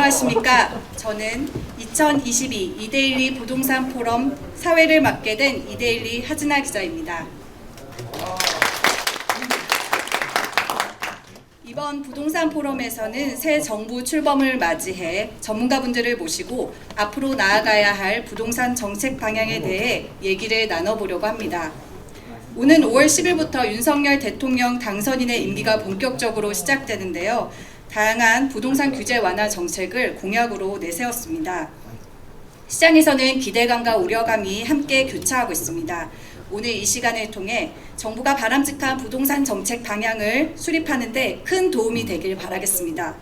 안녕하십니까. 저는 2022 이데일리 부동산 포럼 사회를 맡게 된 이데일리 하진아 기자입니다. 이번 부동산 포럼에서는 새 정부 출범을 맞이해 전문가분들을 모시고 앞으로 나아가야 할 부동산 정책 방향에 대해 얘기를 나눠보려고 합니다. 오는 5월 10일부터 윤석열 대통령 당선인의 임기가 본격적으로 시작되는데요. 다양한 부동산 규제 완화 정책을 공약으로 내세웠습니다. 시장에서는 기대감과 우려감이 함께 교차하고 있습니다. 오늘 이 시간을 통해 정부가 바람직한 부동산 정책 방향을 수립하는 데 큰 도움이 되길 바라겠습니다.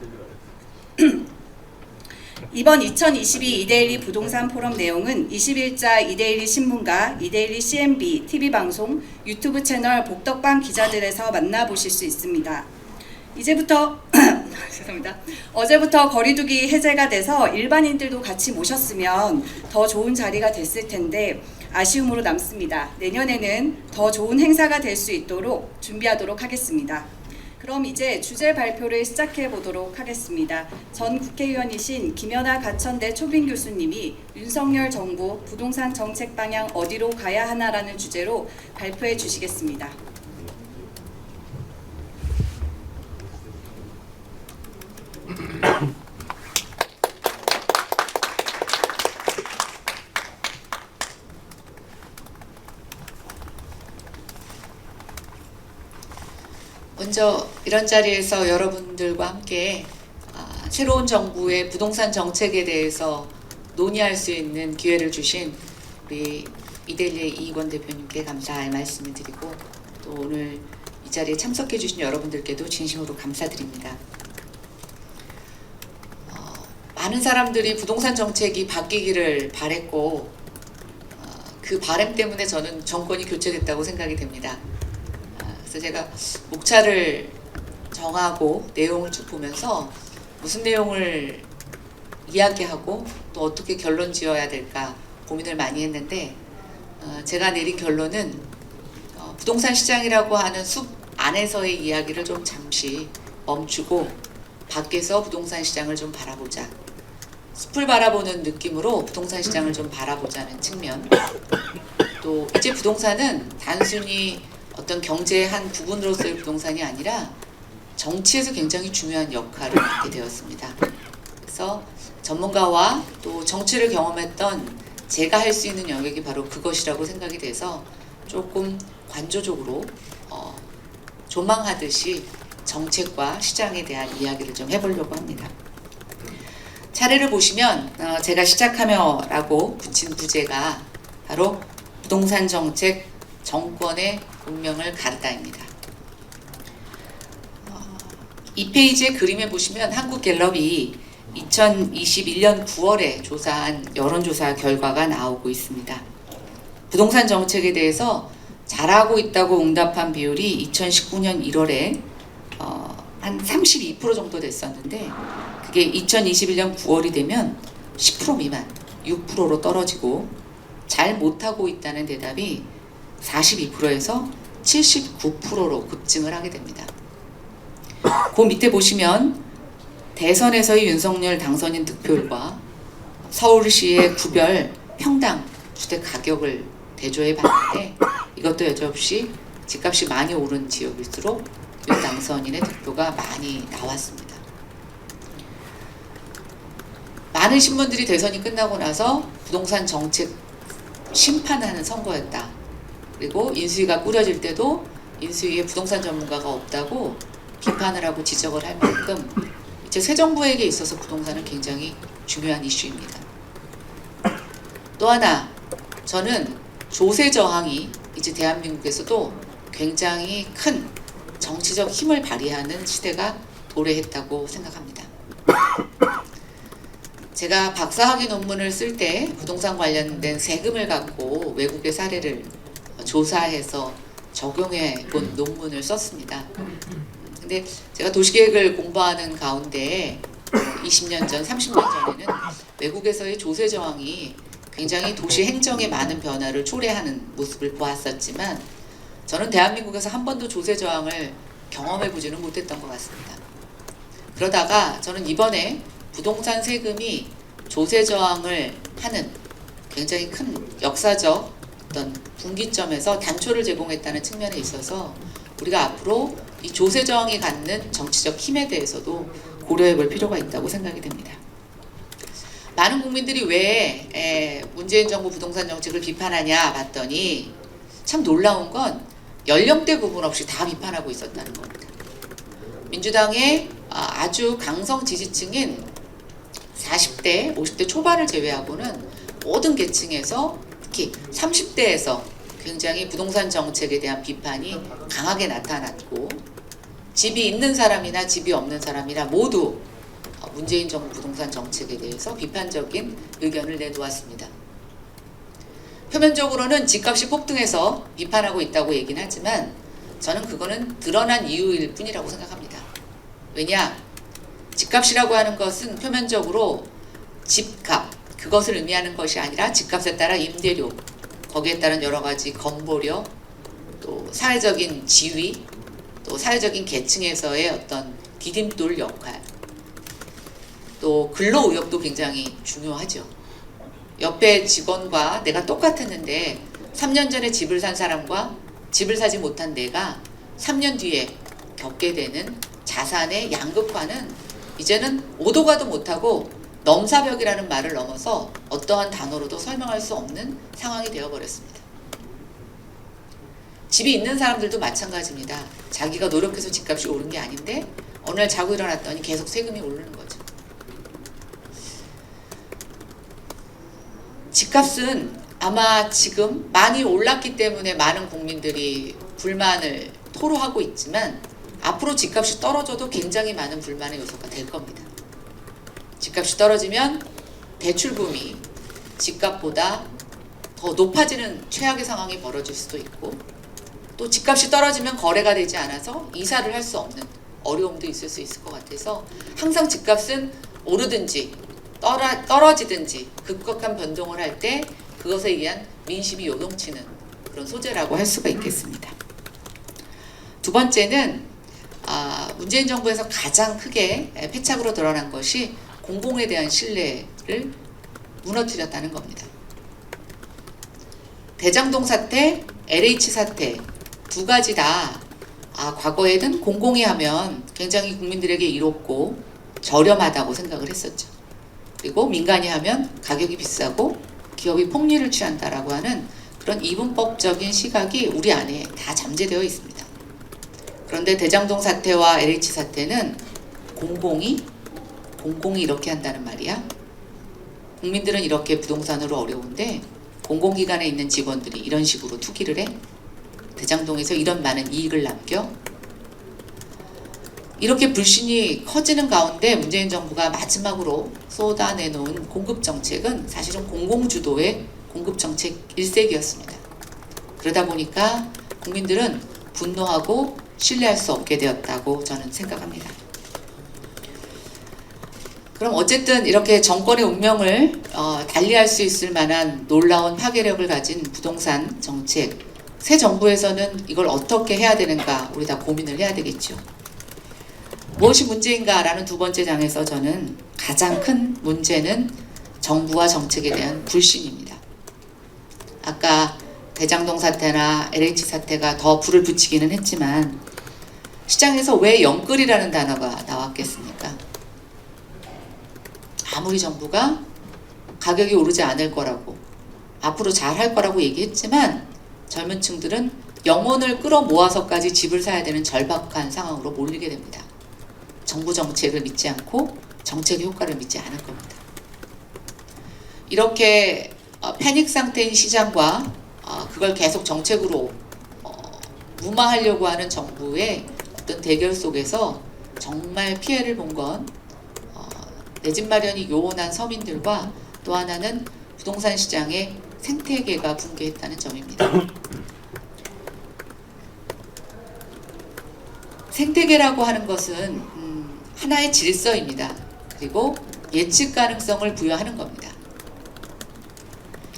이번 2022 이데일리 부동산 포럼 내용은 20일자 이데일리 신문과 이데일리 CNB, TV방송, 유튜브 채널 복덕방 기자들에서 만나보실 수 있습니다. 이제부터 죄송합니다. 어제부터 거리두기 해제가 돼서 일반인들도 같이 모셨으면 더 좋은 자리가 됐을 텐데 아쉬움으로 남습니다. 내년에는 더 좋은 행사가 될 수 있도록 준비하도록 하겠습니다. 그럼 이제 주제 발표를 시작해 보도록 하겠습니다. 전 국회의원이신 김연아 가천대 초빙 교수님이 윤석열 정부 부동산 정책 방향 어디로 가야 하나라는 주제로 발표해 주시겠습니다. 먼저 이런 자리에서 여러분들과 함께 새로운 정부의 부동산 정책에 대해서 논의할 수 있는 기회를 주신 우리 이데일리의 이익원 대표님께 감사의 말씀을 드리고 또 오늘 이 자리에 참석해 주신 여러분들께도 진심으로 감사드립니다. 많은 사람들이 부동산 정책이 바뀌기를 바랬고 그 바람 때문에 저는 정권이 교체됐다고 생각이 됩니다. 그래서 제가 목차를 정하고 내용을 쭉 보면서 무슨 내용을 이야기하고 또 어떻게 결론 지어야 될까 고민을 많이 했는데 제가 내린 결론은 부동산 시장이라고 하는 숲 안에서의 이야기를 좀 잠시 멈추고 밖에서 부동산 시장을 좀 바라보자. 숲을 바라보는 느낌으로 부동산 시장을 좀 바라보자는 측면. 또 이제 부동산은 단순히 어떤 경제의 한 부분으로서의 부동산이 아니라 정치에서 굉장히 중요한 역할을 맡게 되었습니다. 그래서 전문가와 또 정치를 경험했던 제가 할 수 있는 영역이 바로 그것이라고 생각이 돼서 조금 관조적으로 조망하듯이 정책과 시장에 대한 이야기를 좀 해보려고 합니다. 차례를 보시면 제가 시작하며라고 붙인 부제가 바로 부동산 정책 정권의 운명을 가르다입니다. 이 페이지의 그림에 보시면 한국갤럽이 2021년 9월에 조사한 여론조사 결과가 나오고 있습니다. 부동산 정책에 대해서 잘하고 있다고 응답한 비율이 2019년 1월에 한 32% 정도 됐었는데 그게 2021년 9월이 되면 10% 미만, 6%로 떨어지고 잘 못하고 있다는 대답이 42%에서 79%로 급증을 하게 됩니다. 그 밑에 보시면 대선에서의 윤석열 당선인 득표율과 서울시의 구별 평당 주택 가격을 대조해 봤는데 이것도 여지없이 집값이 많이 오른 지역일수록 윤 당선인의 득표가 많이 나왔습니다. 많은 신문들이 대선이 끝나고 나서 부동산 정책 심판하는 선거였다. 그리고 인수위가 꾸려질 때도 인수위에 부동산 전문가가 없다고 비판을 하고 지적을 할 만큼 이제 새 정부에게 있어서 부동산은 굉장히 중요한 이슈입니다. 또 하나 저는 조세 저항이 이제 대한민국에서도 굉장히 큰 정치적 힘을 발휘하는 시대가 도래했다고 생각합니다. 제가 박사학위 논문을 쓸 때 부동산 관련된 세금을 갖고 외국의 사례를 조사해서 적용해 본 논문을 썼습니다. 근데 제가 도시계획을 공부하는 가운데 20년 전, 30년 전에는 외국에서의 조세 저항이 굉장히 도시 행정에 많은 변화를 초래하는 모습을 보았었지만 저는 대한민국에서 한 번도 조세 저항을 경험해 보지는 못했던 것 같습니다. 그러다가 저는 이번에 부동산 세금이 조세 저항을 하는 굉장히 큰 역사적 어떤 분기점에서 단초를 제공했다는 측면에 있어서 우리가 앞으로 이 조세 저항이 갖는 정치적 힘에 대해서도 고려해 볼 필요가 있다고 생각이 됩니다. 많은 국민들이 왜 문재인 정부 부동산 정책을 비판하냐 봤더니 참 놀라운 건 연령대 구분 없이 다 비판하고 있었다는 겁니다. 민주당의 아주 강성 지지층인 40대, 50대 초반을 제외하고는 모든 계층에서 특히 30대에서 굉장히 부동산 정책에 대한 비판이 강하게 나타났고 집이 있는 사람이나 집이 없는 사람이나 모두 문재인 정부 부동산 정책에 대해서 비판적인 의견을 내놓았습니다. 표면적으로는 집값이 폭등해서 비판하고 있다고 얘기는 하지만 저는 그거는 드러난 이유일 뿐이라고 생각합니다. 왜냐? 집값이라고 하는 것은 표면적으로 집값, 그것을 의미하는 것이 아니라 집값에 따라 임대료, 거기에 따른 여러 가지 건보료, 또 사회적인 지위, 또 사회적인 계층에서의 어떤 디딤돌 역할, 또 근로 의욕도 굉장히 중요하죠. 옆에 직원과 내가 똑같았는데 3년 전에 집을 산 사람과 집을 사지 못한 내가 3년 뒤에 겪게 되는 자산의 양극화는 이제는 오도 가도 못하고 넘사벽이라는 말을 넘어서 어떠한 단어로도 설명할 수 없는 상황이 되어버렸습니다. 집이 있는 사람들도 마찬가지입니다. 자기가 노력해서 집값이 오른 게 아닌데 어느 날 자고 일어났더니 계속 세금이 오르는 거죠. 집값은 아마 지금 많이 올랐기 때문에 많은 국민들이 불만을 토로하고 있지만 앞으로 집값이 떨어져도 굉장히 많은 불만의 요소가 될 겁니다. 집값이 떨어지면 대출붐이 집값보다 더 높아지는 최악의 상황이 벌어질 수도 있고 또 집값이 떨어지면 거래가 되지 않아서 이사를 할 수 없는 어려움도 있을 수 있을 것 같아서 항상 집값은 오르든지 떨어지든지 급격한 변동을 할 때 그것에 의한 민심이 요동치는 그런 소재라고 할 수가 있겠습니다. 두 번째는 문재인 정부에서 가장 크게 패착으로 드러난 것이 공공에 대한 신뢰를 무너뜨렸다는 겁니다. 대장동 사태, LH 사태 두 가지 다 과거에는 공공이 하면 굉장히 국민들에게 이롭고 저렴하다고 생각을 했었죠. 그리고 민간이 하면 가격이 비싸고 기업이 폭리를 취한다라고 하는 그런 이분법적인 시각이 우리 안에 다 잠재되어 있습니다. 그런데 대장동 사태와 LH 사태는 공공이 이렇게 한다는 말이야. 국민들은 이렇게 부동산으로 어려운데 공공기관에 있는 직원들이 이런 식으로 투기를 해? 대장동에서 이런 많은 이익을 남겨? 이렇게 불신이 커지는 가운데 문재인 정부가 마지막으로 쏟아내놓은 공급정책은 사실은 공공주도의 공급정책 일색이었습니다. 그러다 보니까 국민들은 분노하고 신뢰할 수 없게 되었다고 저는 생각합니다. 그럼 어쨌든 이렇게 정권의 운명을 달리할 수 있을 만한 놀라운 파괴력을 가진 부동산 정책, 새 정부에서는 이걸 어떻게 해야 되는가 우리 다 고민을 해야 되겠죠. 무엇이 문제인가라는 두 번째 장에서 저는 가장 큰 문제는 정부와 정책에 대한 불신입니다. 아까 대장동 사태나 LH 사태가 더 불을 붙이기는 했지만 시장에서 왜 영끌이라는 단어가 나왔겠습니까? 아무리 정부가 가격이 오르지 않을 거라고 앞으로 잘 할 거라고 얘기했지만 젊은 층들은 영혼을 끌어모아서까지 집을 사야 되는 절박한 상황으로 몰리게 됩니다. 정부 정책을 믿지 않고 정책의 효과를 믿지 않을 겁니다. 이렇게 패닉 상태인 시장과 그걸 계속 정책으로 무마하려고 하는 정부의 어떤 대결 속에서 정말 피해를 본 건 내 집 마련이 요원한 서민들과 또 하나는 부동산 시장의 생태계가 붕괴했다는 점입니다. 생태계라고 하는 것은 하나의 질서입니다. 그리고 예측 가능성을 부여하는 겁니다.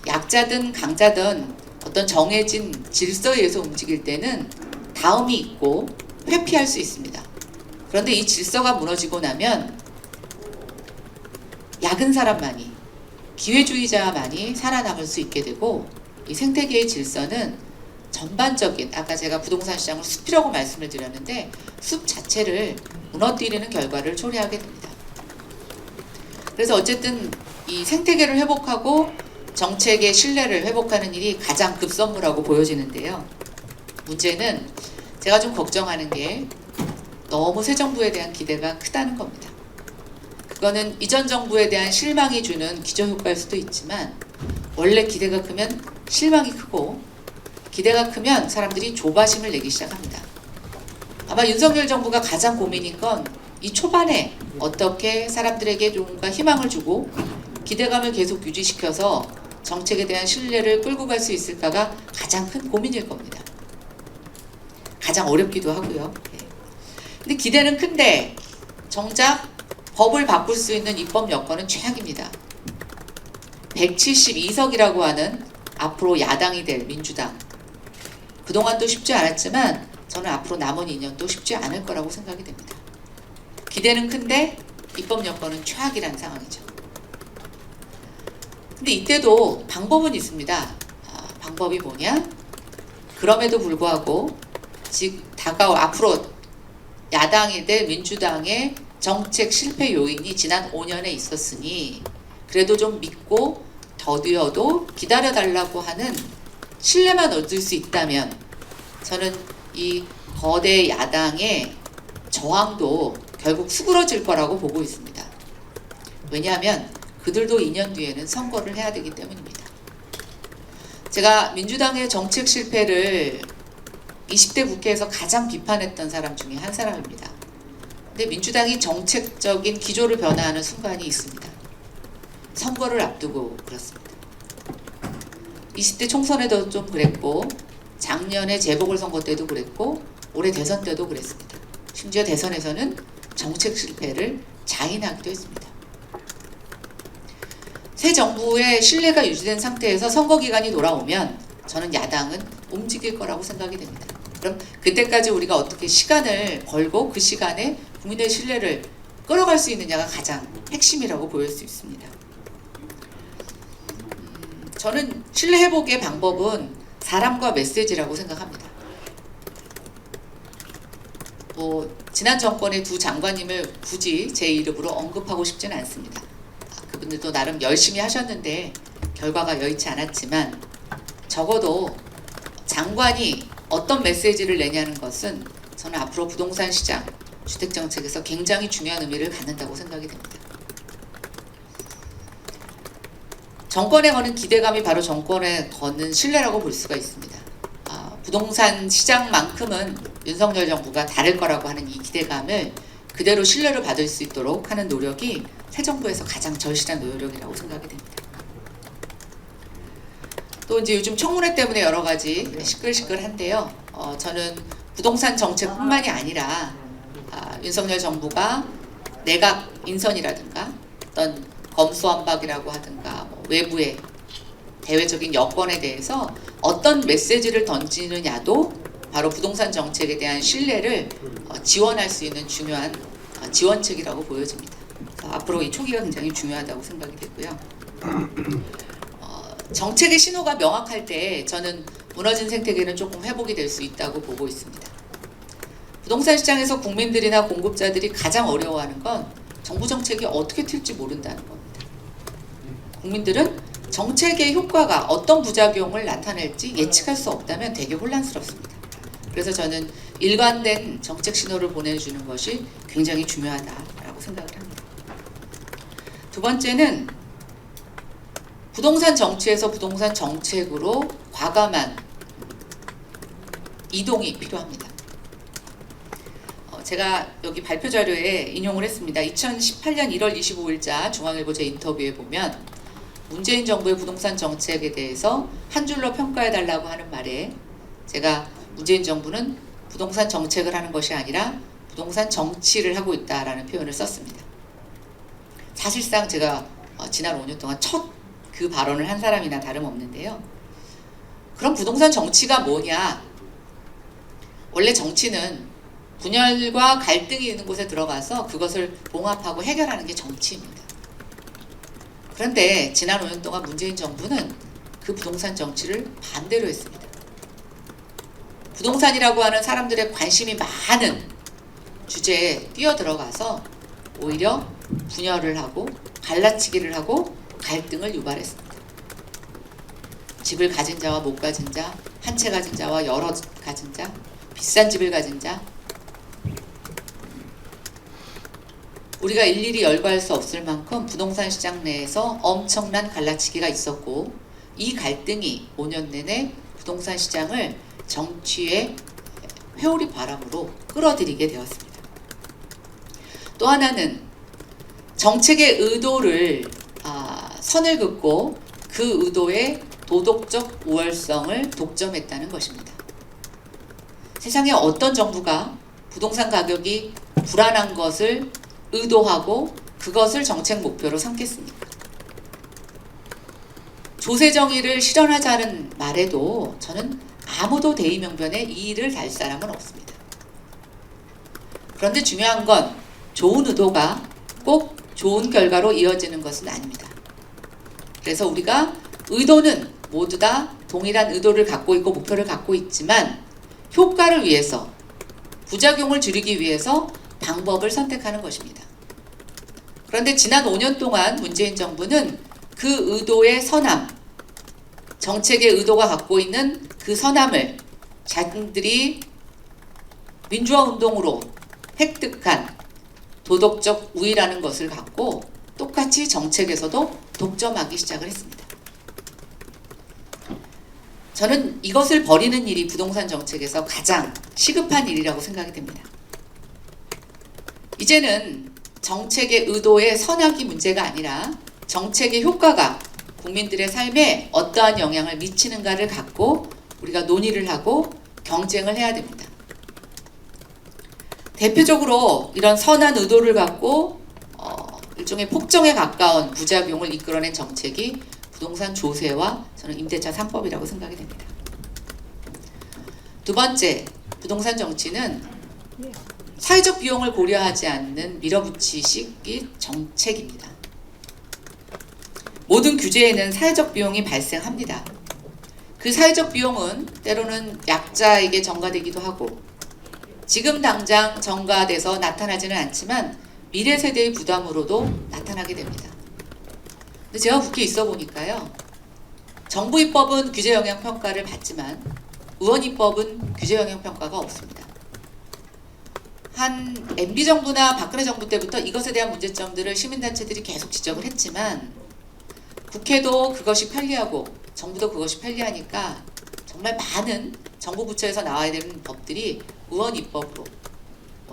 약자든 강자든 어떤 정해진 질서에 의해서 움직일 때는 다음이 있고 회피할 수 있습니다. 그런데 이 질서가 무너지고 나면 약은 사람만이, 기회주의자만이 살아남을 수 있게 되고, 이 생태계의 질서는 전반적인, 아까 제가 부동산 시장을 숲이라고 말씀을 드렸는데 숲 자체를 무너뜨리는 결과를 초래하게 됩니다. 그래서 어쨌든 이 생태계를 회복하고 정책의 신뢰를 회복하는 일이 가장 급선무라고 보여지는데요. 문제는 제가 좀 걱정하는 게 너무 새 정부에 대한 기대가 크다는 겁니다. 그거는 이전 정부에 대한 실망이 주는 기저효과일 수도 있지만, 원래 기대가 크면 실망이 크고 기대가 크면 사람들이 조바심을 내기 시작합니다. 아마 윤석열 정부가 가장 고민인 건 이 초반에 어떻게 사람들에게 뭔가 희망을 주고 기대감을 계속 유지시켜서 정책에 대한 신뢰를 끌고 갈 수 있을까가 가장 큰 고민일 겁니다. 가장 어렵기도 하고요. 근데 기대는 큰데 정작 법을 바꿀 수 있는 입법 여건은 최악입니다. 172석이라고 하는 앞으로 야당이 될 민주당. 그동안도 쉽지 않았지만 저는 앞으로 남은 2년도 쉽지 않을 거라고 생각이 됩니다. 기대는 큰데 입법 여건은 최악이라는 상황이죠. 근데 이때도 방법은 있습니다. 방법이 뭐냐? 그럼에도 불구하고 다가올 앞으로 야당이 될 민주당의 정책 실패 요인이 지난 5년에 있었으니 그래도 좀 믿고 더디어도 기다려달라고 하는 신뢰만 얻을 수 있다면 저는 이 거대 야당의 저항도 결국 수그러질 거라고 보고 있습니다. 왜냐하면 그들도 2년 뒤에는 선거를 해야 되기 때문입니다. 제가 민주당의 정책 실패를 20대 국회에서 가장 비판했던 사람 중에 한 사람입니다. 근데 민주당이 정책적인 기조를 변화하는 순간이 있습니다. 선거를 앞두고 그렇습니다. 20대 총선에도 좀 그랬고, 작년에 재보궐선거 때도 그랬고, 올해 대선 때도 그랬습니다. 심지어 대선에서는 정책 실패를 자인하기도 했습니다. 새 정부의 신뢰가 유지된 상태에서 선거 기간이 돌아오면 저는 야당은 움직일 거라고 생각이 됩니다. 그럼 그때까지 우리가 어떻게 시간을 벌고 그 시간에 국민의 신뢰를 끌어갈 수 있느냐가 가장 핵심이라고 보일 수 있습니다. 저는 신뢰 회복의 방법은 사람과 메시지라고 생각합니다. 지난 정권의 두 장관님을 굳이 제 이름으로 언급하고 싶지는 않습니다. 그분들도 나름 열심히 하셨는데 결과가 여의치 않았지만, 적어도 장관이 어떤 메시지를 내냐는 것은 저는 앞으로 부동산 시장, 주택정책에서 굉장히 중요한 의미를 갖는다고 생각이 됩니다. 정권에 거는 기대감이 바로 정권에 거는 신뢰라고 볼 수가 있습니다. 부동산 시장만큼은 윤석열 정부가 다를 거라고 하는 이 기대감을 그대로 신뢰를 받을 수 있도록 하는 노력이 새 정부에서 가장 절실한 노력이라고 생각이 됩니다. 또 이제 요즘 청문회 때문에 여러 가지 시끌시끌한데요. 저는 부동산 정책뿐만이 아니라 윤석열 정부가 내각 인선이라든가 어떤 검수완박이라고 하든가 외부의 대외적인 여건에 대해서 어떤 메시지를 던지느냐도 바로 부동산 정책에 대한 신뢰를 지원할 수 있는 중요한 지원책이라고 보여집니다. 앞으로 이 초기가 굉장히 중요하다고 생각이 되고요. 정책의 신호가 명확할 때 저는 무너진 생태계는 조금 회복이 될 수 있다고 보고 있습니다. 부동산 시장에서 국민들이나 공급자들이 가장 어려워하는 건 정부 정책이 어떻게 튈지 모른다는 겁니다. 국민들은 정책의 효과가 어떤 부작용을 나타낼지 예측할 수 없다면 되게 혼란스럽습니다. 그래서 저는 일관된 정책 신호를 보내주는 것이 굉장히 중요하다라고 생각을 합니다. 두 번째는 부동산 정치에서 부동산 정책으로 과감한 이동이 필요합니다. 제가 여기 발표 자료에 인용을 했습니다. 2018년 1월 25일자 중앙일보제 인터뷰에 보면 문재인 정부의 부동산 정책에 대해서 한 줄로 평가해달라고 하는 말에 제가 문재인 정부는 부동산 정책을 하는 것이 아니라 부동산 정치를 하고 있다라는 표현을 썼습니다. 사실상 제가 지난 5년 동안 첫 그 발언을 한 사람이나 다름없는데요. 그럼 부동산 정치가 뭐냐? 원래 정치는 분열과 갈등이 있는 곳에 들어가서 그것을 봉합하고 해결하는 게 정치입니다. 그런데 지난 5년 동안 문재인 정부는 그 부동산 정치를 반대로 했습니다. 부동산이라고 하는 사람들의 관심이 많은 주제에 뛰어들어가서 오히려 분열을 하고 갈라치기를 하고 갈등을 유발했습니다. 집을 가진 자와 못 가진 자, 한 채 가진 자와 여러 가진 자, 비싼 집을 가진 자, 우리가 일일이 열거할 수 없을 만큼 부동산 시장 내에서 엄청난 갈라치기가 있었고, 이 갈등이 5년 내내 부동산 시장을 정치의 회오리 바람으로 끌어들이게 되었습니다. 또 하나는 정책의 의도를 선을 긋고 그 의도의 도덕적 우월성을 독점했다는 것입니다. 세상에 어떤 정부가 부동산 가격이 불안한 것을 의도하고 그것을 정책 목표로 삼겠습니까? 조세 정의를 실현하자는 말에도 저는 아무도 대의명분에 이의를 달 사람은 없습니다. 그런데 중요한 건 좋은 의도가 꼭 좋은 결과로 이어지는 것은 아닙니다. 그래서 우리가 의도는 모두 다 동일한 의도를 갖고 있고 목표를 갖고 있지만 효과를 위해서, 부작용을 줄이기 위해서 방법을 선택하는 것입니다. 그런데 지난 5년 동안 문재인 정부는 그 의도의 선함, 정책의 의도가 갖고 있는 그 선함을 자신들이 민주화 운동으로 획득한 도덕적 우위라는 것을 갖고 똑같이 정책에서도 독점하기 시작을 했습니다. 저는 이것을 버리는 일이 부동산 정책에서 가장 시급한 일이라고 생각이 됩니다. 이제는 정책의 의도의 선악이 문제가 아니라 정책의 효과가 국민들의 삶에 어떠한 영향을 미치는가를 갖고 우리가 논의를 하고 경쟁을 해야 됩니다. 대표적으로 이런 선한 의도를 갖고 일종의 폭정에 가까운 부작용을 이끌어낸 정책이 부동산 조세와 저는 임대차 3법이라고 생각이 됩니다. 두 번째, 부동산 정치는 사회적 비용을 고려하지 않는 밀어붙이식의 정책입니다. 모든 규제에는 사회적 비용이 발생합니다. 그 사회적 비용은 때로는 약자에게 전가되기도 하고 지금 당장 전가돼서 나타나지는 않지만 미래 세대의 부담으로도 나타나게 됩니다. 근데 제가 국회에 있어 보니까요, 정부 입법은 규제 영향 평가를 받지만 의원 입법은 규제 영향 평가가 없습니다. 한 MB 정부나 박근혜 정부 때부터 이것에 대한 문제점들을 시민단체들이 계속 지적을 했지만 국회도 그것이 편리하고 정부도 그것이 편리하니까 정말 많은 정부 부처에서 나와야 되는 법들이 의원 입법으로,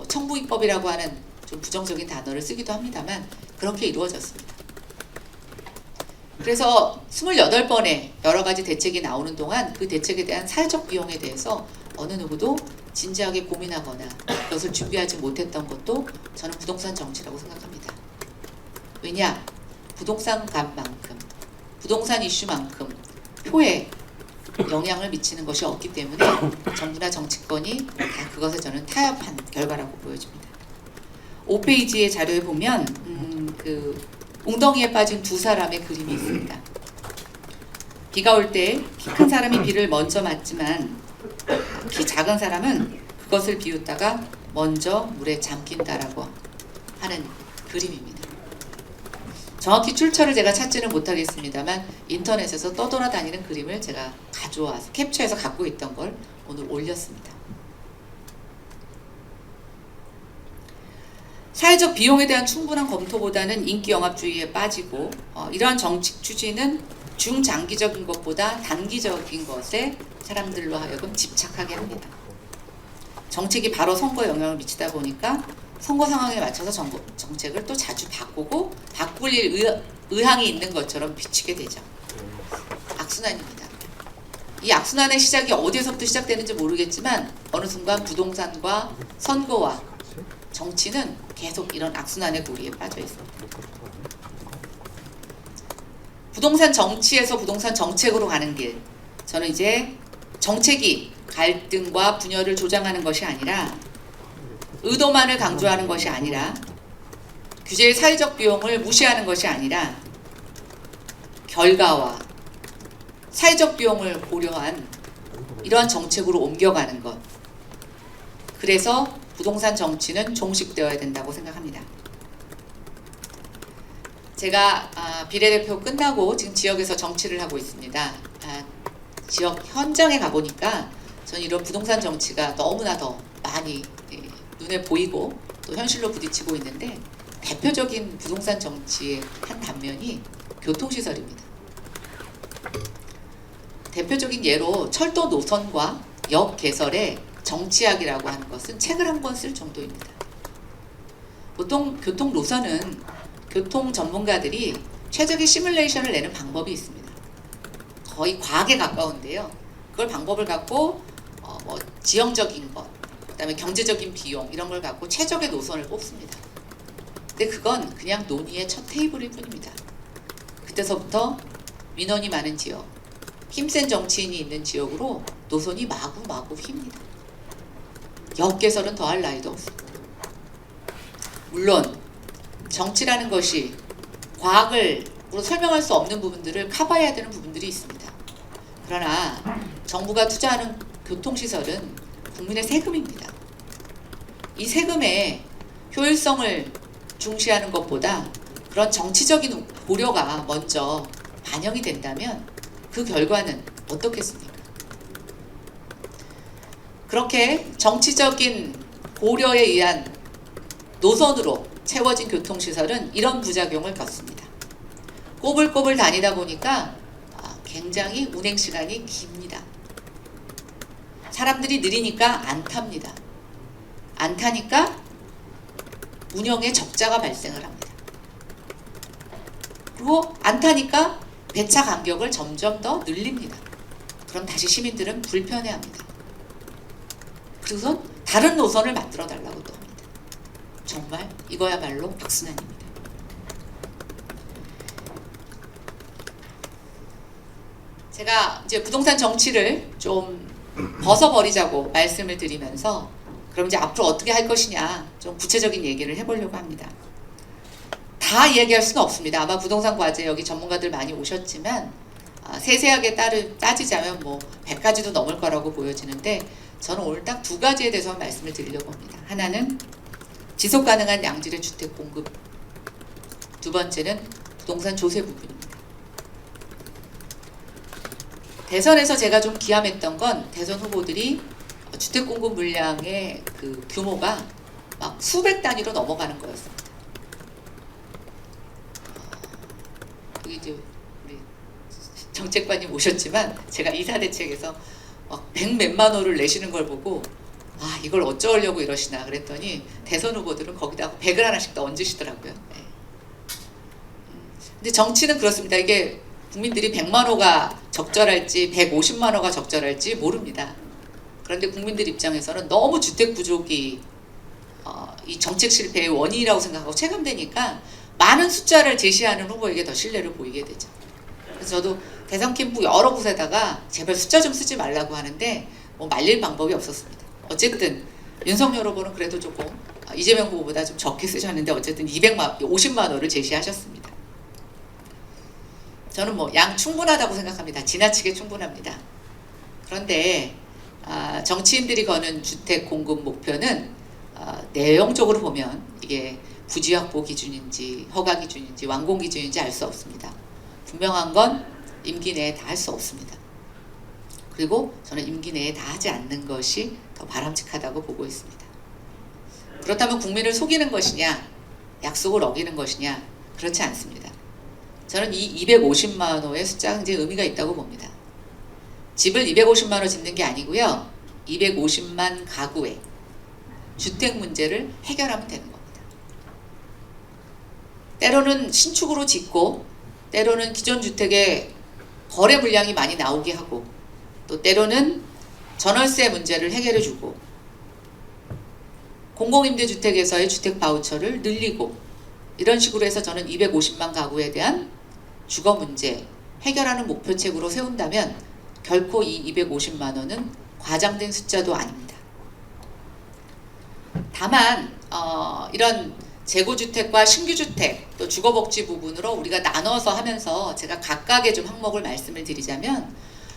청부 입법이라고 하는 좀 부정적인 단어를 쓰기도 합니다만 그렇게 이루어졌습니다. 그래서 28번의 여러 가지 대책이 나오는 동안 그 대책에 대한 사회적 비용에 대해서 어느 누구도 진지하게 고민하거나 그것을 준비하지 못했던 것도 저는 부동산 정치라고 생각합니다. 왜냐? 부동산 값만큼, 부동산 이슈만큼 표에 영향을 미치는 것이 없기 때문에 정부나 정치권이 다 그것에 저는 타협한 결과라고 보여집니다. 5페이지의 자료에 보면 그 웅덩이에 빠진 두 사람의 그림이 있습니다. 비가 올 때 키 큰 사람이 비를 먼저 맞지만 키 작은 사람은 그것을 비웃다가 먼저 물에 잠긴다라고 하는 그림입니다. 정확히 출처를 제가 찾지는 못하겠습니다만 인터넷에서 떠돌아다니는 그림을 제가 가져와서 캡처해서 갖고 있던 걸 오늘 올렸습니다. 사회적 비용에 대한 충분한 검토보다는 인기 영합주의에 빠지고 이러한 정책 추진은 중장기적인 것보다 단기적인 것에 사람들로 하여금 집착하게 합니다. 정책이 바로 선거에 영향을 미치다 보니까 선거 상황에 맞춰서 정책을 또 자주 바꾸고 바꿀 의향이 있는 것처럼 비치게 되죠. 악순환입니다. 이 악순환의 시작이 어디에서부터 시작되는지 모르겠지만 어느 순간 부동산과 선거와 정치는 계속 이런 악순환의 고리에 빠져 있습니다. 부동산 정치에서 부동산 정책으로 가는 길, 저는 이제 정책이 갈등과 분열을 조장하는 것이 아니라 의도만을 강조하는 것이 아니라 규제의 사회적 비용을 무시하는 것이 아니라 결과와 사회적 비용을 고려한 이러한 정책으로 옮겨가는 것. 그래서 부동산 정치는 종식되어야 된다고 생각합니다. 제가 비례대표 끝나고 지금 지역에서 정치를 하고 있습니다. 지역 현장에 가보니까 저는 이런 부동산 정치가 너무나 더 많이 눈에 보이고 또 현실로 부딪히고 있는데, 대표적인 부동산 정치의 한 단면이 교통시설입니다. 대표적인 예로 철도 노선과 역 개설의 정치학이라고 하는 것은 책을 한 권 쓸 정도입니다. 보통 교통 노선은 교통 전문가들이 최적의 시뮬레이션을 내는 방법이 있습니다. 거의 과학에 가까운데요. 그걸 방법을 갖고 뭐 지형적인 것, 그다음에 경제적인 비용 이런 걸 갖고 최적의 노선을 뽑습니다. 근데 그건 그냥 논의의 첫 테이블일 뿐입니다. 그때서부터 민원이 많은 지역, 힘센 정치인이 있는 지역으로 노선이 마구마구 휩니다. 역 개설은 더할 나위도 없습니다. 물론 정치라는 것이 과학으로 설명할 수 없는 부분들을 커버해야 되는 부분들이 있습니다. 그러나 정부가 투자하는 교통시설은 국민의 세금입니다. 이 세금의 효율성을 중시하는 것보다 그런 정치적인 고려가 먼저 반영이 된다면 그 결과는 어떻겠습니까? 그렇게 정치적인 고려에 의한 노선으로 채워진 교통시설은 이런 부작용을 겪습니다. 꼬불꼬불 다니다 보니까 굉장히 운행시간이 깁니다. 사람들이 느리니까 안 탑니다. 안 타니까 운영에 적자가 발생을 합니다. 그리고 안 타니까 배차 간격을 점점 더 늘립니다. 그럼 다시 시민들은 불편해합니다. 그래서 다른 노선을 만들어 달라고 또 합니다. 정말 이거야말로 박순환입니다. 제가 이제 부동산 정치를 좀 벗어버리자고 말씀을 드리면서, 그럼 이제 앞으로 어떻게 할 것이냐 좀 구체적인 얘기를 해보려고 합니다. 다 얘기할 수는 없습니다. 아마 부동산 과제 여기 전문가들 많이 오셨지만 세세하게 따지자면 뭐 100가지도 넘을 거라고 보여지는데, 저는 오늘 딱 두 가지에 대해서 말씀을 드리려고 합니다. 하나는 지속 가능한 양질의 주택 공급, 두 번째는 부동산 조세 부분입니다. 대선에서 제가 좀 기함했던 건 대선 후보들이 주택 공급 물량의 그 규모가 막 수백 단위로 넘어가는 거였습니다. 여기 이제 우리 정책관님 오셨지만 제가 이사대책에서 막 100몇만 호를 내시는 걸 보고 이걸 어쩌려고 이러시나 그랬더니 대선 후보들은 거기다가 100을 하나씩 더 얹으시더라고요. 네. 근데 정치는 그렇습니다. 이게 국민들이 100만 호가 적절할지 150만 호가 적절할지 모릅니다. 그런데 국민들 입장에서는 너무 주택 부족이 이 정책 실패의 원인이라고 생각하고 체감되니까 많은 숫자를 제시하는 후보에게 더 신뢰를 보이게 되죠. 그래서 저도 대선 캠프 여러 곳에다가 제발 숫자 좀 쓰지 말라고 하는데 뭐 말릴 방법이 없었습니다. 어쨌든 윤석열 후보는 그래도 조금 이재명 후보보다 좀 적게 쓰셨는데 어쨌든 50만 호를 제시하셨습니다. 저는 뭐 양 충분하다고 생각합니다. 지나치게 충분합니다. 그런데 정치인들이 거는 주택 공급 목표는 내용적으로 보면 이게 부지 확보 기준인지 허가 기준인지 완공 기준인지 알 수 없습니다. 분명한 건 임기 내에 다 할 수 없습니다. 그리고 저는 임기 내에 다 하지 않는 것이 더 바람직하다고 보고 있습니다. 그렇다면 국민을 속이는 것이냐, 약속을 어기는 것이냐, 그렇지 않습니다. 저는 이 250만 호의 숫자가 굉장히 의미가 있다고 봅니다. 집을 250만 호 짓는 게 아니고요, 250만 가구의 주택 문제를 해결하면 되는 겁니다. 때로는 신축으로 짓고, 때로는 기존 주택의 거래 물량이 많이 나오게 하고, 또 때로는 전월세 문제를 해결해주고, 공공임대주택에서의 주택 바우처를 늘리고, 이런 식으로 해서 저는 250만 가구에 대한 주거 문제 해결하는 목표책으로 세운다면 결코 이 250만 원은 과장된 숫자도 아닙니다. 다만 이런 재고주택과 신규주택 또 주거복지 부분으로 우리가 나눠서 하면서 제가 각각의 좀 항목을 말씀을 드리자면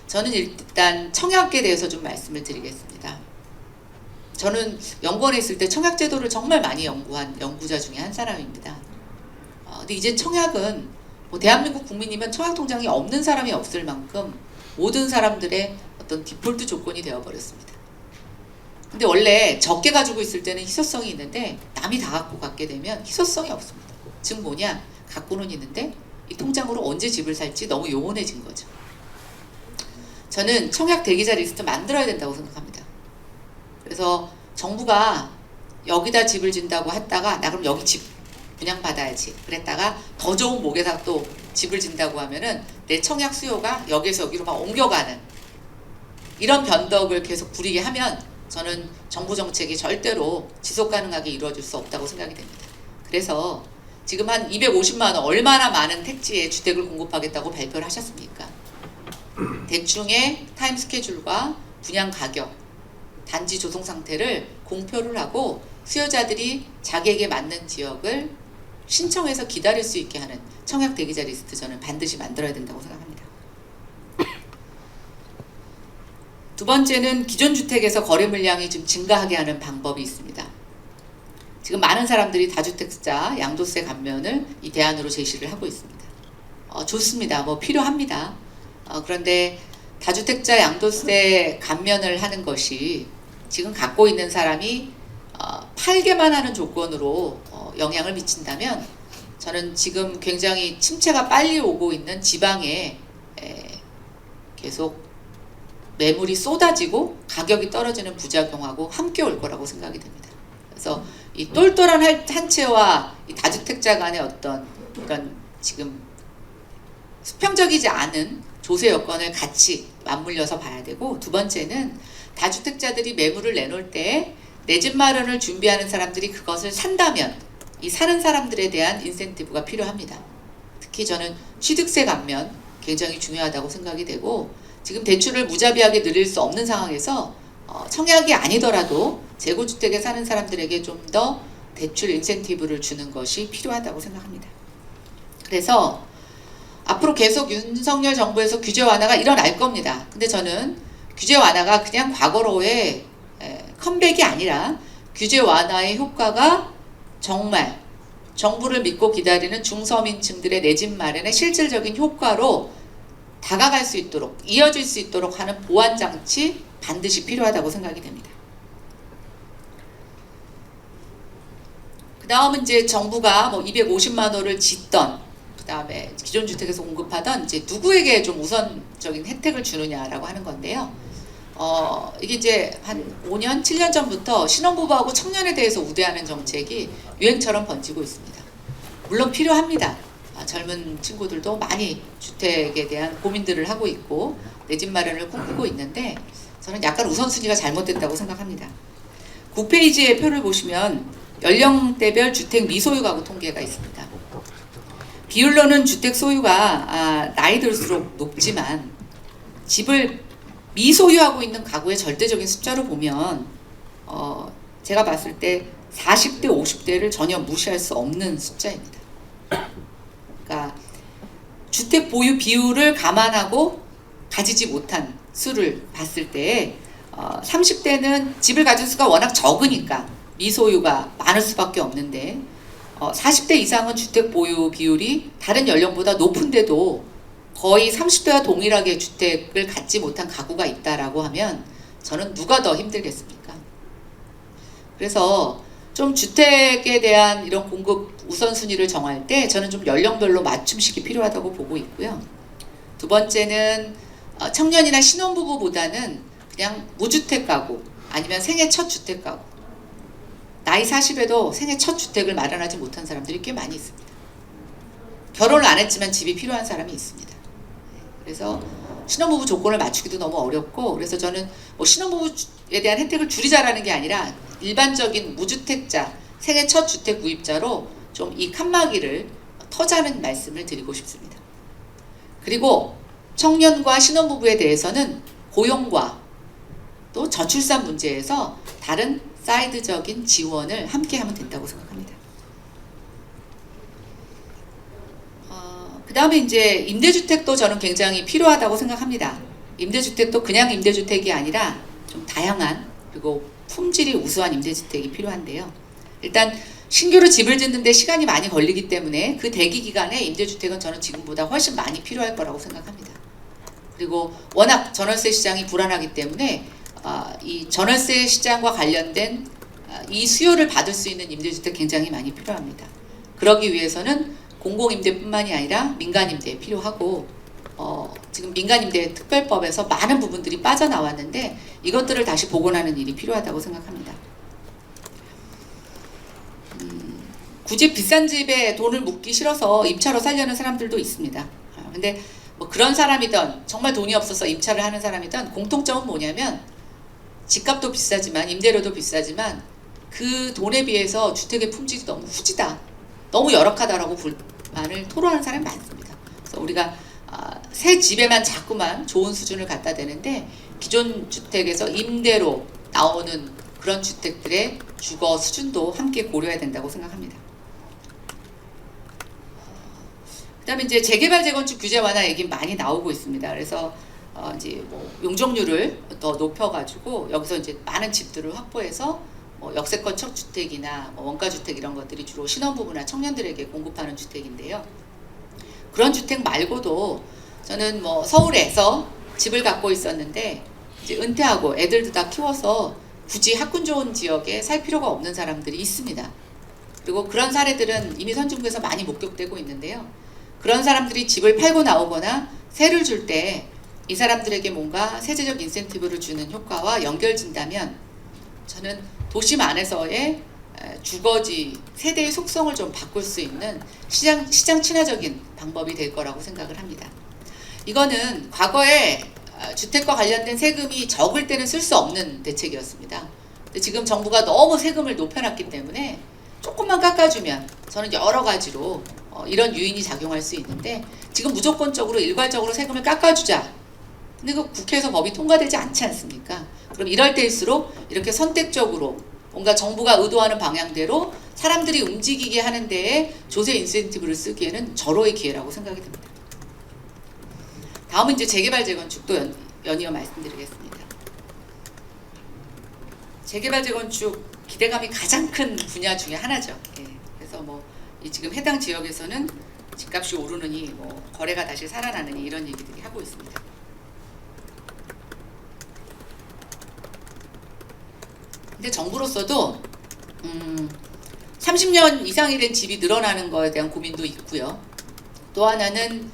저는 일단 청약에 대해서 좀 말씀을 드리겠습니다. 저는 연구원에 있을 때 청약제도를 정말 많이 연구한 연구자 중에 한 사람입니다. 근데 이제 청약은 뭐 대한민국 국민이면 청약통장이 없는 사람이 없을 만큼 모든 사람들의 어떤 디폴트 조건이 되어버렸습니다. 근데 원래 적게 가지고 있을 때는 희소성이 있는데 남이 다 갖고 갖게 되면 희소성이 없습니다. 즉 뭐냐? 갖고는 있는데 이 통장으로 언제 집을 살지 너무 요원해진 거죠. 저는 청약 대기자 리스트 만들어야 된다고 생각합니다. 그래서 정부가 여기다 집을 짓는다고 했다가 나 그럼 여기 집 분양받아야지 그랬다가 더 좋은 목에다 또 집을 짓는다고 하면은 내 청약 수요가 여기에서 여기로 막 옮겨가는 이런 변덕을 계속 부리게 하면 저는 정부 정책이 절대로 지속 가능하게 이루어질 수 없다고 생각이 됩니다. 그래서 지금 한 250만 원 얼마나 많은 택지에 주택을 공급하겠다고 발표를 하셨습니까? 대충의 타임 스케줄과 분양 가격, 단지 조성 상태를 공표를 하고 수요자들이 자기에게 맞는 지역을 신청해서 기다릴 수 있게 하는 청약 대기자 리스트 저는 반드시 만들어야 된다고 생각합니다. 두 번째는 기존 주택에서 거래 물량이 좀 증가하게 하는 방법이 있습니다. 지금 많은 사람들이 다주택자 양도세 감면을 이 대안으로 제시를 하고 있습니다. 좋습니다. 뭐 필요합니다. 그런데 다주택자 양도세 감면을 하는 것이 지금 갖고 있는 사람이 팔게만 하는 조건으로 영향을 미친다면 저는 지금 굉장히 침체가 빨리 오고 있는 지방에 계속 매물이 쏟아지고 가격이 떨어지는 부작용하고 함께 올 거라고 생각이 됩니다. 그래서 이 똘똘한 한 채와 이 다주택자 간의 어떤 이런 지금 수평적이지 않은 조세 여건을 같이 맞물려서 봐야 되고, 두 번째는 다주택자들이 매물을 내놓을 때 내 집 마련을 준비하는 사람들이 그것을 산다면 이 사는 사람들에 대한 인센티브가 필요합니다. 특히 저는 취득세 감면 굉장히 중요하다고 생각이 되고, 지금 대출을 무자비하게 늘릴 수 없는 상황에서 청약이 아니더라도 재고주택에 사는 사람들에게 좀 더 대출 인센티브를 주는 것이 필요하다고 생각합니다. 그래서 앞으로 계속 윤석열 정부에서 규제 완화가 일어날 겁니다. 근데 저는 규제 완화가 그냥 과거로의 컴백이 아니라 규제 완화의 효과가 정말 정부를 믿고 기다리는 중서민층들의 내 집 마련의 실질적인 효과로 다가갈 수 있도록, 이어질 수 있도록 하는 보완장치 반드시 필요하다고 생각이 됩니다. 그 다음은 이제 정부가 뭐 250만 호를 짓던, 그 다음에 기존 주택에서 공급하던 이제 누구에게 좀 우선적인 혜택을 주느냐라고 하는 건데요. 이게 이제 한 5년, 7년 전부터 신혼부부하고 청년에 대해서 우대하는 정책이 유행처럼 번지고 있습니다. 물론 필요합니다. 젊은 친구들도 많이 주택에 대한 고민들을 하고 있고 내 집 마련을 꿈꾸고 있는데 저는 약간 우선순위가 잘못됐다고 생각합니다. 9페이지의 표를 보시면 연령대별 주택 미소유 가구 통계가 있습니다. 비율로는 주택 소유가 나이 들수록 높지만 집을 미소유하고 있는 가구의 절대적인 숫자로 보면 제가 봤을 때 40대, 50대를 전혀 무시할 수 없는 숫자입니다. 그러니까 주택 보유 비율을 감안하고 가지지 못한 수를 봤을 때 30대는 집을 가진 수가 워낙 적으니까 미소유가 많을 수밖에 없는데 40대 이상은 주택 보유 비율이 다른 연령보다 높은데도 거의 30대와 동일하게 주택을 갖지 못한 가구가 있다라고 하면 저는 누가 더 힘들겠습니까? 그래서 좀 주택에 대한 이런 공급 우선순위를 정할 때 저는 좀 연령별로 맞춤식이 필요하다고 보고 있고요. 두 번째는 청년이나 신혼부부보다는 그냥 무주택 가구 아니면 생애 첫 주택 가구, 나이 40에도 생애 첫 주택을 마련하지 못한 사람들이 꽤 많이 있습니다. 결혼을 안 했지만 집이 필요한 사람이 있습니다. 그래서 신혼부부 조건을 맞추기도 너무 어렵고, 그래서 저는 뭐 신혼부부에 대한 혜택을 줄이자라는 게 아니라 일반적인 무주택자, 생애 첫 주택 구입자로 좀 이 칸막이를 터자는 말씀을 드리고 싶습니다. 그리고 청년과 신혼부부에 대해서는 고용과 또 저출산 문제에서 다른 사이드적인 지원을 함께 하면 된다고 생각합니다. 그다음에 이제 임대주택도 저는 굉장히 필요하다고 생각합니다. 임대주택도 그냥 임대주택이 아니라 좀 다양한 그리고 품질이 우수한 임대주택이 필요한데요. 일단 신규로 집을 짓는데 시간이 많이 걸리기 때문에 그 대기 기간에 임대주택은 저는 지금보다 훨씬 많이 필요할 거라고 생각합니다. 그리고 워낙 전월세 시장이 불안하기 때문에 이 전월세 시장과 관련된 이 수요를 받을 수 있는 임대주택 굉장히 많이 필요합니다. 그러기 위해서는 공공임대뿐만이 아니라 민간임대 필요하고 지금 민간임대 특별법에서 많은 부분들이 빠져나왔는데 이것들을 다시 복원하는 일이 필요하다고 생각합니다. 굳이 비싼 집에 돈을 묻기 싫어서 임차로 살려는 사람들도 있습니다. 근데 뭐 그런 사람이든 정말 돈이 없어서 임차를 하는 사람이든 공통점은 뭐냐면 집값도 비싸지만 임대료도 비싸지만 그 돈에 비해서 주택의 품질이 너무 후지다, 너무 열악하다라고 불만을 토로하는 사람이 많습니다. 그래서 우리가 새 집에만 자꾸만 좋은 수준을 갖다 대는데 기존 주택에서 임대로 나오는 그런 주택들의 주거 수준도 함께 고려해야 된다고 생각합니다. 그다음에 이제 재개발 재건축 규제 완화 얘기 많이 나오고 있습니다. 그래서 이제 뭐 용적률을 더 높여가지고 여기서 이제 많은 집들을 확보해서 뭐 역세권 척주택이나 뭐 원가주택 이런 것들이 주로 신혼부부나 청년들에게 공급하는 주택인데요. 그런 주택 말고도 저는 뭐 서울에서 집을 갖고 있었는데 이제 은퇴하고 애들도 다 키워서 굳이 학군 좋은 지역에 살 필요가 없는 사람들이 있습니다. 그리고 그런 사례들은 이미 선진국에서 많이 목격되고 있는데요. 그런 사람들이 집을 팔고 나오거나 세를 줄 때 이 사람들에게 뭔가 세제적 인센티브를 주는 효과와 연결진다면 저는 도심 안에서의 주거지 세대의 속성을 좀 바꿀 수 있는 시장 친화적인 방법이 될 거라고 생각을 합니다. 이거는 과거에 주택과 관련된 세금이 적을 때는 쓸 수 없는 대책이었습니다. 근데 지금 정부가 너무 세금을 높여놨기 때문에 조금만 깎아주면 저는 여러 가지로 이런 유인이 작용할 수 있는데 지금 무조건적으로 일괄적으로 세금을 깎아주자. 근데 그 국회에서 법이 통과되지 않지 않습니까? 그럼 이럴 때일수록 이렇게 선택적으로 뭔가 정부가 의도하는 방향대로 사람들이 움직이게 하는 데에 조세 인센티브를 쓰기에는 절호의 기회라고 생각이 듭니다. 다음은 이제 재개발 재건축도 연이어 말씀드리겠습니다. 재개발 재건축 기대감이 가장 큰 분야 중에 하나죠. 예. 그래서 뭐 지금 해당 지역에서는 집값이 오르느니 뭐 거래가 다시 살아나느니 이런 얘기들이 하고 있습니다. 근데 정부로서도 30년 이상이 된 집이 늘어나는 거에 대한 고민도 있고요. 또 하나는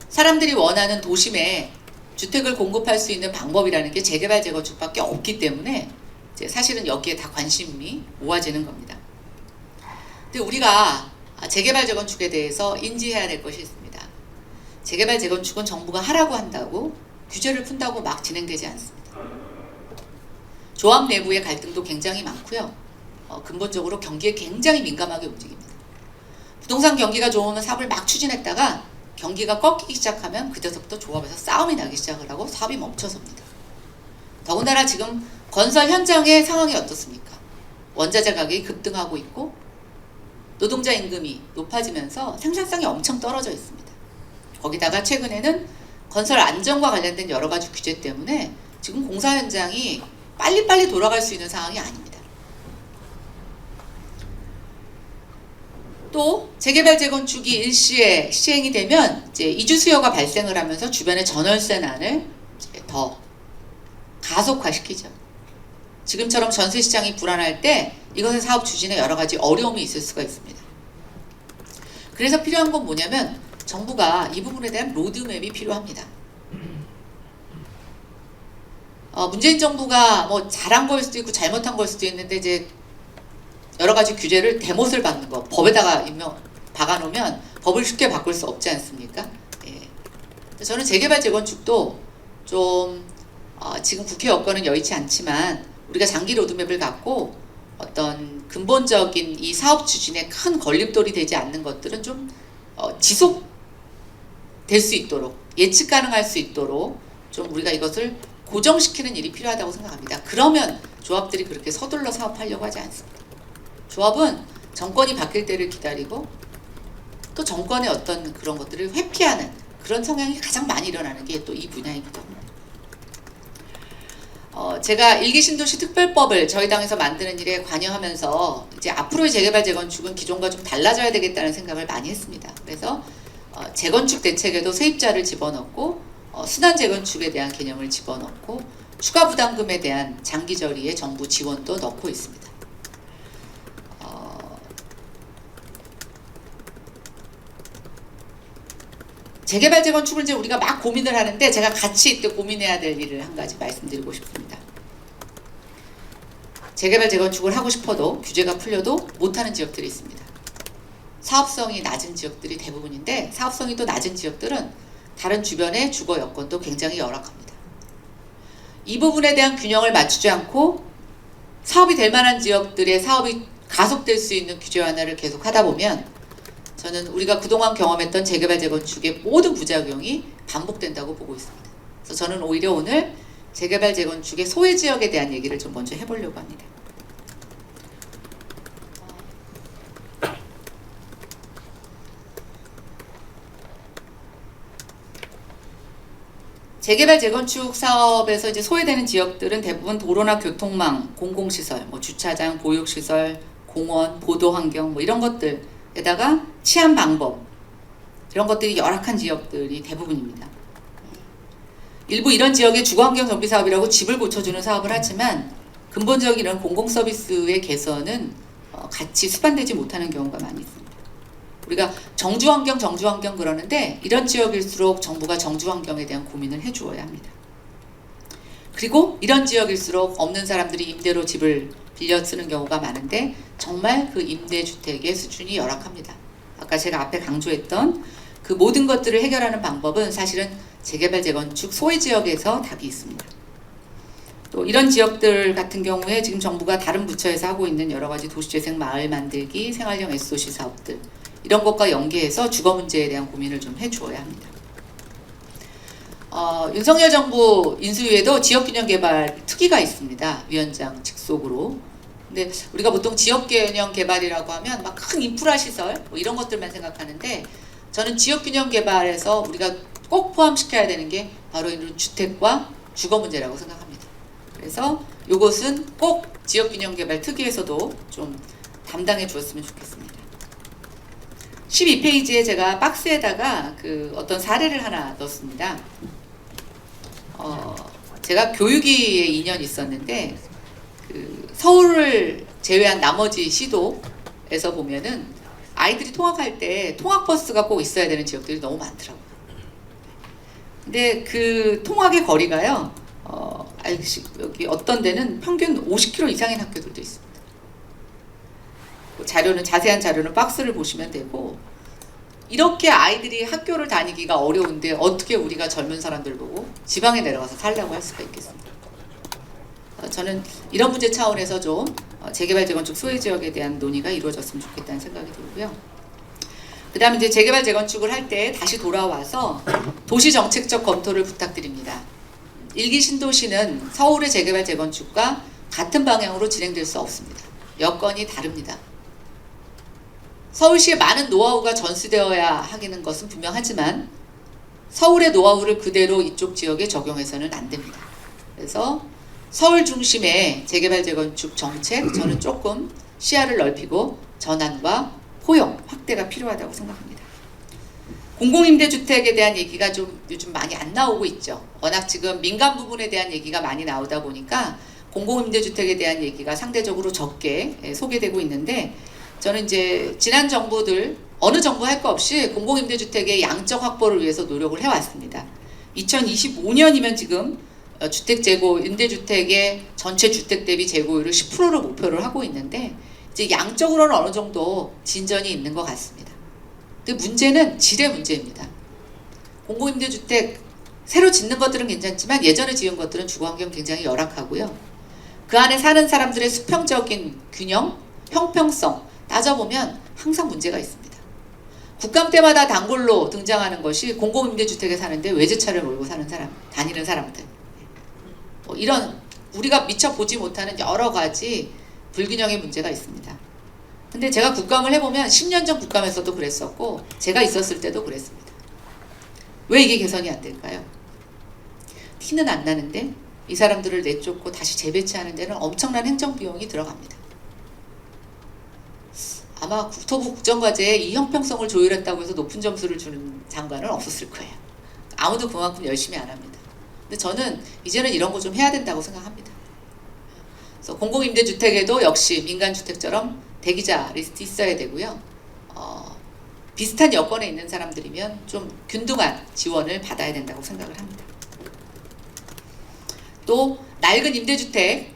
사람들이 원하는 도심에 주택을 공급할 수 있는 방법이라는 게 재개발 재건축밖에 없기 때문에 이제 사실은 여기에 다 관심이 모아지는 겁니다. 근데 우리가 재개발 재건축에 대해서 인지해야 될 것이 있습니다. 재개발 재건축은 정부가 하라고 한다고 규제를 푼다고 막 진행되지 않습니다. 조합 내부의 갈등도 굉장히 많고요. 근본적으로 경기에 굉장히 민감하게 움직입니다. 부동산 경기가 좋으면 사업을 막 추진했다가 경기가 꺾이기 시작하면 그때서부터 조합에서 싸움이 나기 시작을 하고 사업이 멈춰섭니다. 더군다나 지금 건설 현장의 상황이 어떻습니까? 원자재 가격이 급등하고 있고 노동자 임금이 높아지면서 생산성이 엄청 떨어져 있습니다. 거기다가 최근에는 건설 안전과 관련된 여러 가지 규제 때문에 지금 공사 현장이 빨리빨리 돌아갈 수 있는 상황이 아닙니다. 또 재개발 재건축이 일시에 시행이 되면 이제 이주 수요가 발생을 하면서 주변의 전월세난을 더 가속화시키죠. 지금처럼 전세 시장이 불안할 때 이것의 사업 추진에 여러 가지 어려움이 있을 수가 있습니다. 그래서 필요한 건 뭐냐면 정부가 이 부분에 대한 로드맵이 필요합니다. 문재인 정부가 뭐 잘한 걸 수도 있고 잘못한 걸 수도 있는데 이제 여러 가지 규제를 대못을 박는 거, 법에다가 박아놓으면 법을 쉽게 바꿀 수 없지 않습니까? 예. 저는 재개발 재건축도 좀 지금 국회 여건은 여의치 않지만 우리가 장기 로드맵을 갖고 어떤 근본적인 이 사업 추진에 큰 걸림돌이 되지 않는 것들은 좀 지속될 수 있도록 예측 가능할 수 있도록 좀 우리가 이것을 고정시키는 일이 필요하다고 생각합니다. 그러면 조합들이 그렇게 서둘러 사업하려고 하지 않습니다. 조합은 정권이 바뀔 때를 기다리고 또 정권의 어떤 그런 것들을 회피하는 그런 성향이 가장 많이 일어나는 게 또 이 분야이기도 합니다. 제가 일기 신도시 특별법을 저희 당에서 만드는 일에 관여하면서 이제 앞으로의 재개발 재건축은 기존과 좀 달라져야 되겠다는 생각을 많이 했습니다. 그래서 재건축 대책에도 세입자를 집어넣고 순환 재건축에 대한 개념을 집어넣고 추가 부담금에 대한 장기 저리의 정부 지원도 넣고 있습니다. 재개발 재건축을 이제 우리가 막 고민을 하는데 제가 같이 이때 고민해야 될 일을 한 가지 말씀드리고 싶습니다. 재개발 재건축을 하고 싶어도 규제가 풀려도 못하는 지역들이 있습니다. 사업성이 낮은 지역들이 대부분인데 사업성이 또 낮은 지역들은 다른 주변의 주거 여건도 굉장히 열악합니다. 이 부분에 대한 균형을 맞추지 않고 사업이 될 만한 지역들의 사업이 가속될 수 있는 규제 완화를 계속 하다 보면 저는 우리가 그동안 경험했던 재개발 재건축의 모든 부작용이 반복된다고 보고 있습니다. 그래서 저는 오히려 오늘 재개발 재건축의 소외 지역에 대한 얘기를 좀 먼저 해보려고 합니다. 재개발 재건축 사업에서 이제 소외되는 지역들은 대부분 도로나 교통망, 공공시설, 뭐 주차장, 보육시설, 공원, 보도환경 뭐 이런 것들에다가 치안 방법 이런 것들이 열악한 지역들이 대부분입니다. 일부 이런 지역의 주거환경 정비 사업이라고 집을 고쳐주는 사업을 하지만 근본적인 이런 공공서비스의 개선은 같이 수반되지 못하는 경우가 많이 있습니다. 우리가 정주환경 그러는데 이런 지역일수록 정부가 정주환경에 대한 고민을 해주어야 합니다. 그리고 이런 지역일수록 없는 사람들이 임대로 집을 빌려 쓰는 경우가 많은데 정말 그 임대주택의 수준이 열악합니다. 아까 제가 앞에 강조했던 그 모든 것들을 해결하는 방법은 사실은 재개발 재건축 소외 지역에서 답이 있습니다. 또 이런 지역들 같은 경우에 지금 정부가 다른 부처에서 하고 있는 여러 가지 도시재생 마을 만들기, 생활형 SOC 사업들 이런 것과 연계해서 주거 문제에 대한 고민을 좀 해주어야 합니다. 윤석열 정부 인수위에도 지역균형 개발 특위가 있습니다. 위원장 직속으로. 근데 우리가 보통 지역균형 개발이라고 하면 막 큰 인프라 시설 뭐 이런 것들만 생각하는데 저는 지역균형 개발에서 우리가 꼭 포함시켜야 되는 게 바로 이런 주택과 주거 문제라고 생각합니다. 그래서 이것은 꼭 지역균형 개발 특위에서도 좀 담당해 주었으면 좋겠습니다. 12페이지에 제가 박스에다가 그 어떤 사례를 하나 넣었습니다. 제가 교육위에 2년 있었는데 그 서울을 제외한 나머지 시도에서 보면은 아이들이 통학할 때 통학버스가 꼭 있어야 되는 지역들이 너무 많더라고요. 근데 그 통학의 거리가요, 여기 어떤 데는 평균 50km 이상인 학교들도 있습니다. 자료는 자세한 자료는 박스를 보시면 되고 이렇게 아이들이 학교를 다니기가 어려운데 어떻게 우리가 젊은 사람들 보고 지방에 내려가서 살라고 할 수가 있겠습니까? 저는 이런 문제 차원에서 좀 재개발 재건축 소외 지역에 대한 논의가 이루어졌으면 좋겠다는 생각이 들고요. 그 다음에 이제 재개발 재건축을 할 때 다시 돌아와서 도시 정책적 검토를 부탁드립니다. 일기 신도시는 서울의 재개발 재건축과 같은 방향으로 진행될 수 없습니다. 여건이 다릅니다. 서울시에 많은 노하우가 전수되어야 하기는 것은 분명하지만 서울의 노하우를 그대로 이쪽 지역에 적용해서는 안 됩니다. 그래서 서울 중심의 재개발 재건축 정책 저는 조금 시야를 넓히고 전환과 포용 확대가 필요하다고 생각합니다. 공공임대주택에 대한 얘기가 좀 요즘 많이 안 나오고 있죠. 워낙 지금 민간 부분에 대한 얘기가 많이 나오다 보니까 공공임대주택에 대한 얘기가 상대적으로 적게 소개되고 있는데 저는 이제 지난 정부들 어느 정부 할 거 없이 공공임대주택의 양적 확보를 위해서 노력을 해왔습니다. 2025년이면 지금 주택 재고, 임대주택의 전체 주택 대비 재고율을 10%로 목표를 하고 있는데 이제 양적으로는 어느 정도 진전이 있는 것 같습니다. 근데 문제는 질의 문제입니다. 공공임대주택 새로 짓는 것들은 괜찮지만 예전에 지은 것들은 주거환경 굉장히 열악하고요. 그 안에 사는 사람들의 수평적인 균형, 형평성 따져보면 항상 문제가 있습니다. 국감 때마다 단골로 등장하는 것이 공공임대주택에 사는데 외제차를 몰고 사는 사람, 다니는 사람들. 이런 우리가 미처 보지 못하는 여러 가지 불균형의 문제가 있습니다. 근데 제가 국감을 해보면 10년 전 국감에서도 그랬었고 제가 있었을 때도 그랬습니다. 왜 이게 개선이 안 될까요? 티는 안 나는데 이 사람들을 내쫓고 다시 재배치하는 데는 엄청난 행정비용이 들어갑니다. 아마 국토부 국정과제에 이 형평성을 조율했다고 해서 높은 점수를 주는 장관은 없었을 거예요. 아무도 그만큼 열심히 안 합니다. 근데 저는 이제는 이런 거 좀 해야 된다고 생각합니다. 그래서 공공임대주택에도 역시 민간주택처럼 대기자 리스트 있어야 되고요. 비슷한 여건에 있는 사람들이면 좀 균등한 지원을 받아야 된다고 생각을 합니다. 또 낡은 임대주택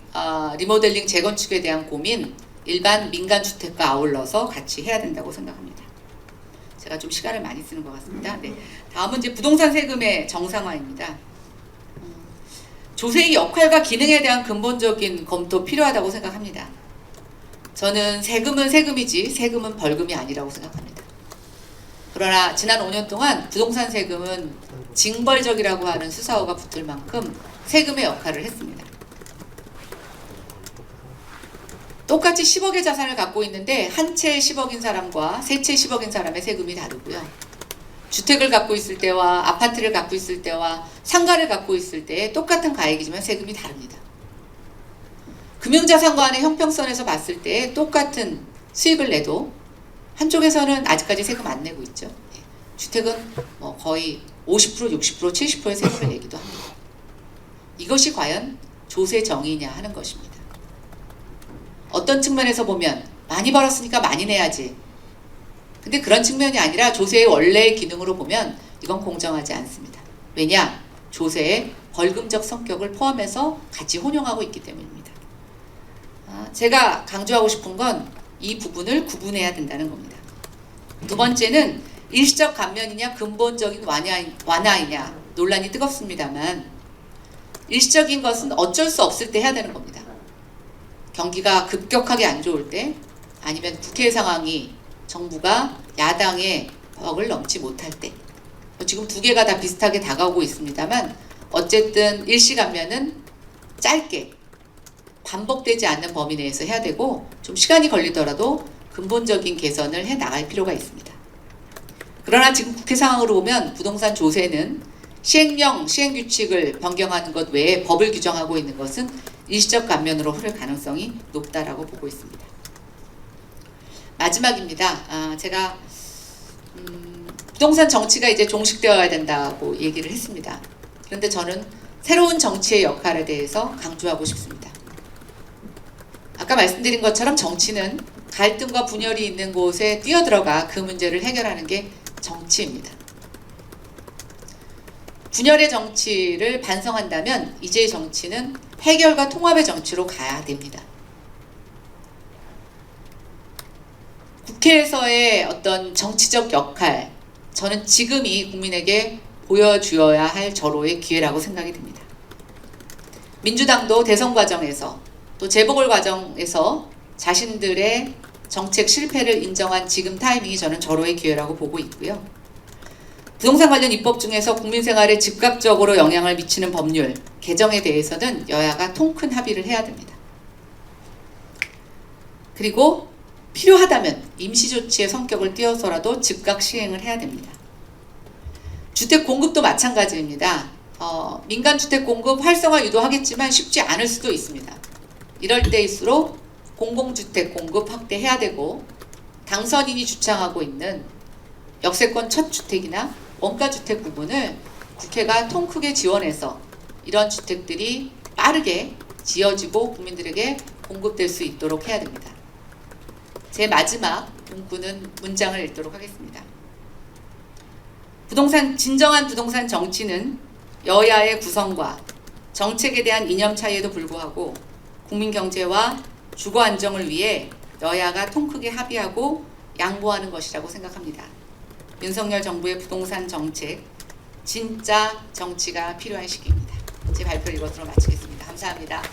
리모델링 재건축에 대한 고민 일반 민간주택과 아울러서 같이 해야 된다고 생각합니다. 제가 좀 시간을 많이 쓰는 것 같습니다. 네. 다음은 이제 부동산 세금의 정상화입니다. 조세의 역할과 기능에 대한 근본적인 검토 필요하다고 생각합니다. 저는 세금은 세금이지 세금은 벌금이 아니라고 생각합니다. 그러나 지난 5년 동안 부동산 세금은 징벌적이라고 하는 수사어가 붙을 만큼 세금의 역할을 했습니다. 똑같이 10억의 자산을 갖고 있는데 한 채 10억인 사람과 세 채 10억인 사람의 세금이 다르고요. 주택을 갖고 있을 때와 아파트를 갖고 있을 때와 상가를 갖고 있을 때 똑같은 가액이지만 세금이 다릅니다. 금융자산관의 형평성에서 봤을 때 똑같은 수익을 내도 한쪽에서는 아직까지 세금 안 내고 있죠. 주택은 뭐 거의 50%, 60%, 70%의 세금을 내기도 합니다. 이것이 과연 조세 정의냐 하는 것입니다. 어떤 측면에서 보면 많이 벌었으니까 많이 내야지. 근데 그런 측면이 아니라 조세의 원래의 기능으로 보면 이건 공정하지 않습니다. 왜냐? 조세의 벌금적 성격을 포함해서 같이 혼용하고 있기 때문입니다. 제가 강조하고 싶은 건 이 부분을 구분해야 된다는 겁니다. 두 번째는 일시적 감면이냐 근본적인 완화이냐 논란이 뜨겁습니다만 일시적인 것은 어쩔 수 없을 때 해야 되는 겁니다. 경기가 급격하게 안 좋을 때 아니면 국회 상황이 정부가 야당의 벽을 넘지 못할 때 지금 두 개가 다 비슷하게 다가오고 있습니다만 어쨌든 일시 감면은 짧게 반복되지 않는 범위 내에서 해야 되고 좀 시간이 걸리더라도 근본적인 개선을 해 나갈 필요가 있습니다. 그러나 지금 국회 상황으로 보면 부동산 조세는 시행령, 시행규칙을 변경하는 것 외에 법을 규정하고 있는 것은 일시적 감면으로 흐를 가능성이 높다라고 보고 있습니다. 마지막입니다. 제가 부동산 정치가 이제 종식되어야 된다고 얘기를 했습니다. 그런데 저는 새로운 정치의 역할에 대해서 강조하고 싶습니다. 아까 말씀드린 것처럼 정치는 갈등과 분열이 있는 곳에 뛰어들어가 그 문제를 해결하는 게 정치입니다. 분열의 정치를 반성한다면 이제의 정치는 해결과 통합의 정치로 가야 됩니다. 국회에서의 어떤 정치적 역할, 저는 지금이 국민에게 보여주어야 할 절호의 기회라고 생각이 듭니다. 민주당도 대선 과정에서 또 재보궐 과정에서 자신들의 정책 실패를 인정한 지금 타이밍이 저는 절호의 기회라고 보고 있고요. 부동산 관련 입법 중에서 국민 생활에 즉각적으로 영향을 미치는 법률 개정에 대해서는 여야가 통큰 합의를 해야 됩니다. 그리고 필요하다면 임시조치의 성격을 띄어서라도 즉각 시행을 해야 됩니다. 주택 공급도 마찬가지입니다. 민간주택 공급 활성화 유도하겠지만 쉽지 않을 수도 있습니다. 이럴 때일수록 공공주택 공급 확대해야 되고 당선인이 주창하고 있는 역세권 첫 주택이나 원가주택 부분을 국회가 통 크게 지원해서 이런 주택들이 빠르게 지어지고 국민들에게 공급될 수 있도록 해야 됩니다. 제 마지막 문구는 문장을 읽도록 하겠습니다. 진정한 부동산 정치는 여야의 구성과 정책에 대한 이념 차이에도 불구하고 국민 경제와 주거 안정을 위해 여야가 통 크게 합의하고 양보하는 것이라고 생각합니다. 윤석열 정부의 부동산 정책, 진짜 정치가 필요한 시기입니다. 제 발표를 이것으로 마치겠습니다. 감사합니다.